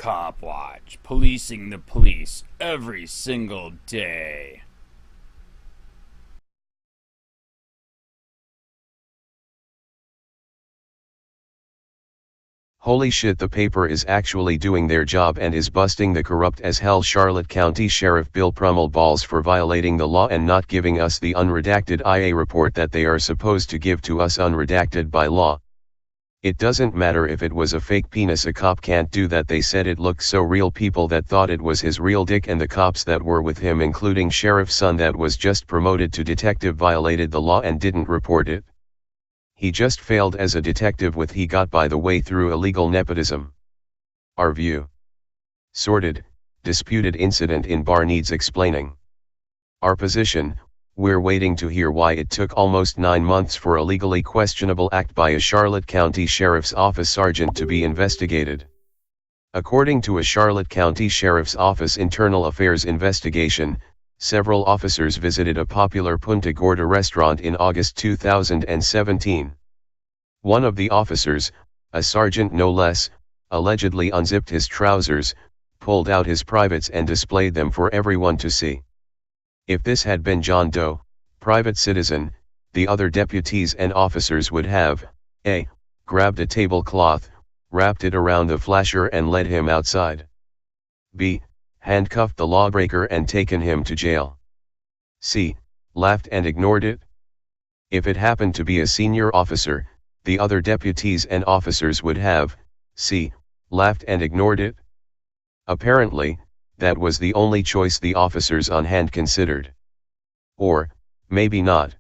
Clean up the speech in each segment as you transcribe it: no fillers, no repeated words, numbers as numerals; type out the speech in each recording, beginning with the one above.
COPWATCH, policing the police every single day. Holy shit, the paper is actually doing their job and is busting the corrupt as hell Charlotte County Sheriff Bill Prummell balls for violating the law and not giving us the unredacted IA report that they are supposed to give to us unredacted by law. It doesn't matter if it was a fake penis, a cop can't do that. They said it looked so real, people that thought it was his real dick, and the cops that were with him, including sheriff's son that was just promoted to detective, violated the law and didn't report it. He just failed as a detective with he got by the way through illegal nepotism. Our view. Sordid, disputed incident in bar needs explaining. Our position: we're waiting to hear why it took almost 9 months for a legally questionable act by a Charlotte County Sheriff's Office sergeant to be investigated. According to a Charlotte County Sheriff's Office Internal Affairs investigation, several officers visited a popular Punta Gorda restaurant in August 2017. One of the officers, a sergeant no less, allegedly unzipped his trousers, pulled out his privates and displayed them for everyone to see. If this had been John Doe, private citizen, the other deputies and officers would have A. grabbed a tablecloth, wrapped it around the flasher and led him outside. B. handcuffed the lawbreaker and taken him to jail. C. laughed and ignored it. If it happened to be a senior officer, the other deputies and officers would have C. laughed and ignored it. Apparently, that was the only choice the officers on hand considered. Or, maybe not.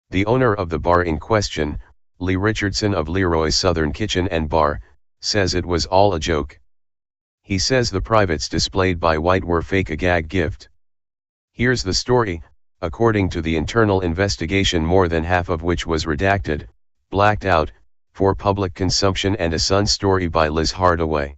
The owner of the bar in question, Lee Richardson of Leroy's Southern Kitchen and Bar, says it was all a joke. He says the privates displayed by White were fake, a gag gift. Here's the story. According to the internal investigation, more than half of which was redacted, blacked out, for public consumption, and a Sun story by Liz Hardaway.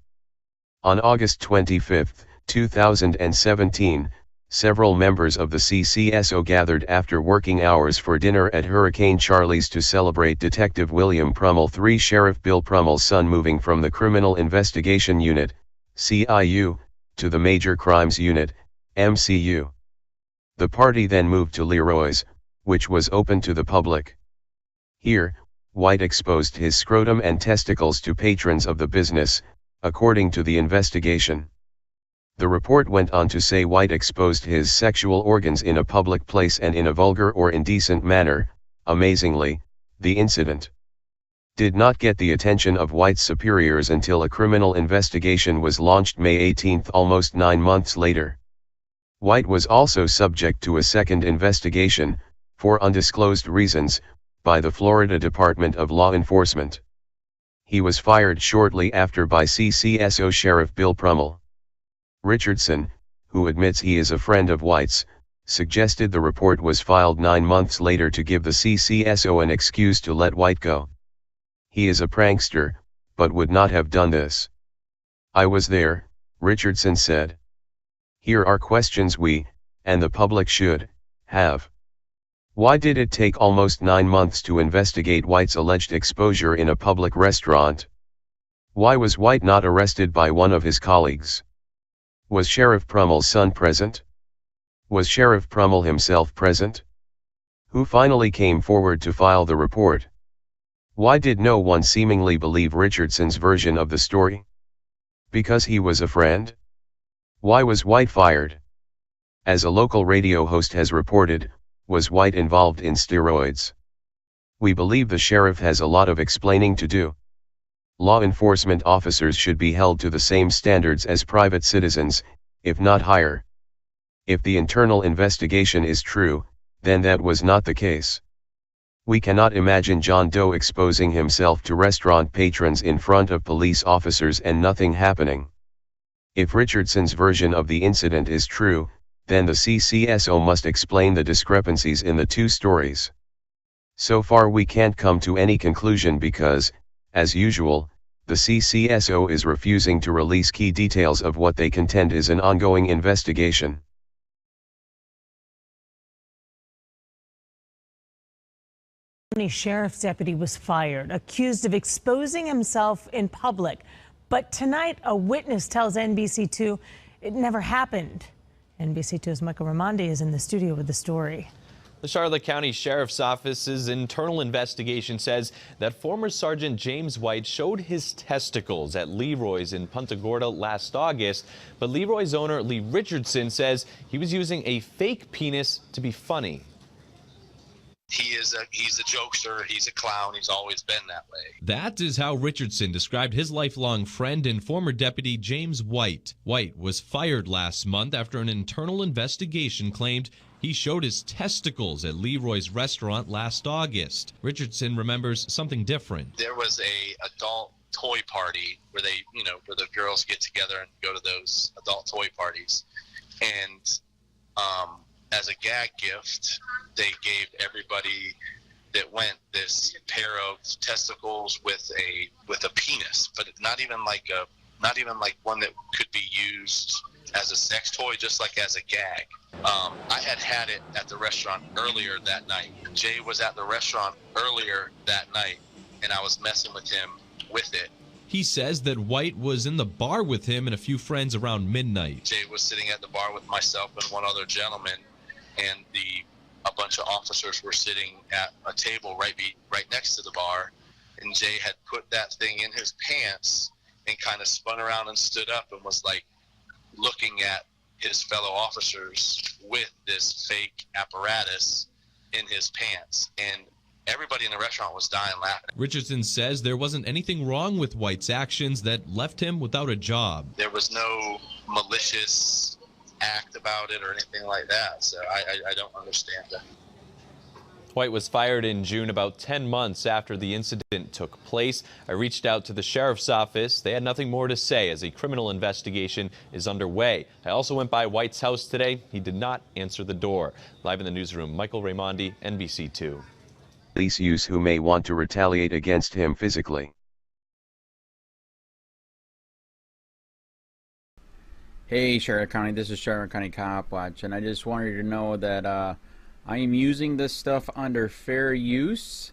On August 25, 2017, several members of the CCSO gathered after working hours for dinner at Hurricane Charlie's to celebrate Detective William Prummell III, Sheriff Bill Prummell's son, moving from the Criminal Investigation Unit, CIU, to the Major Crimes Unit, MCU. The party then moved to Leroy's, which was open to the public. Here, White exposed his scrotum and testicles to patrons of the business, according to the investigation. The report went on to say White exposed his sexual organs in a public place and in a vulgar or indecent manner. Amazingly, the incident did not get the attention of White's superiors until a criminal investigation was launched May 18, almost 9 months later. White was also subject to a second investigation, for undisclosed reasons, by the Florida Department of Law Enforcement. He was fired shortly after by CCSO Sheriff Bill Prummell. Richardson, who admits he is a friend of White's, suggested the report was filed 9 months later to give the CCSO an excuse to let White go. He is a prankster, but would not have done this. I was there, Richardson said. Here are questions we, and the public should, have. Why did it take almost 9 months to investigate White's alleged exposure in a public restaurant? Why was White not arrested by one of his colleagues? Was Sheriff Prummell's son present? Was Sheriff Prummell himself present? Who finally came forward to file the report? Why did no one seemingly believe Richardson's version of the story? Because he was a friend? Why was White fired? As a local radio host has reported, was White involved in steroids? We believe the sheriff has a lot of explaining to do. Law enforcement officers should be held to the same standards as private citizens, if not higher. If the internal investigation is true, then that was not the case. We cannot imagine John Doe exposing himself to restaurant patrons in front of police officers and nothing happening. If Richardson's version of the incident is true, then the CCSO must explain the discrepancies in the two stories. So far we can't come to any conclusion because, as usual, the CCSO is refusing to release key details of what they contend is an ongoing investigation. Sheriff's deputy was fired, accused of exposing himself in public. But tonight, a witness tells NBC2 it never happened. NBC2's Michael Raimondi is in the studio with the story. The Charlotte County Sheriff's Office's internal investigation says that former Sergeant James White showed his testicles at Leroy's in Punta Gorda last August, but Leroy's owner Lee Richardson says he was using a fake penis to be funny. He's a jokester, he's a clown, he's always been that way. That is how Richardson described his lifelong friend and former deputy James White. White was fired last month after an internal investigation claimed he showed his testicles at Leroy's restaurant last August. Richardson remembers something different. There was a adult toy party where they, where the girls get together and go to those adult toy parties. And as a gag gift, they gave everybody that went this pair of testicles with a penis, but not even like one that could be used as a sex toy, just like as a gag. I had it at the restaurant earlier that night. Jay was at the restaurant earlier that night, and I was messing with him with it. He says that White was in the bar with him and a few friends around midnight. Jay was sitting at the bar with myself and one other gentleman, and a bunch of officers were sitting at a table right next to the bar, and Jay had put that thing in his pants and kind of spun around and stood up and was like looking at his fellow officers with this fake apparatus in his pants, and everybody in the restaurant was dying laughing. Richardson says there wasn't anything wrong with White's actions that left him without a job. There was no malicious act about it or anything like that, so I don't understand that. White was fired in June, about 10 months after the incident took place. I reached out to the sheriff's office. They had nothing more to say as a criminal investigation is underway. I also went by White's house today. He did not answer the door. Live in the newsroom, Michael Raimondi, NBC2. Police use who may want to retaliate against him physically. Hey Charlotte County, this is Charlotte County COPWATCH, and I just wanted you to know that I am using this stuff under fair use,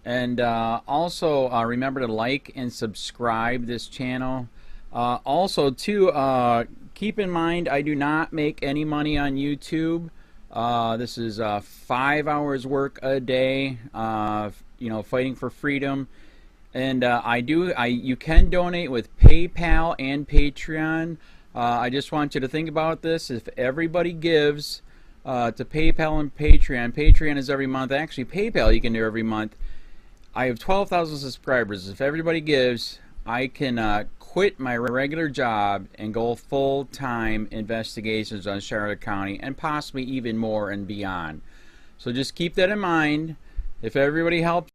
and also remember to like and subscribe this channel. Also too, keep in mind I do not make any money on YouTube. This is 5 hours work a day, fighting for freedom. And you can donate with PayPal and Patreon. I just want you to think about this. If everybody gives to PayPal and Patreon, Patreon is every month. Actually, PayPal you can do every month. I have 12,000 subscribers. If everybody gives, I can quit my regular job and go full-time investigations on Charlotte County and possibly even more and beyond. So just keep that in mind. If everybody helps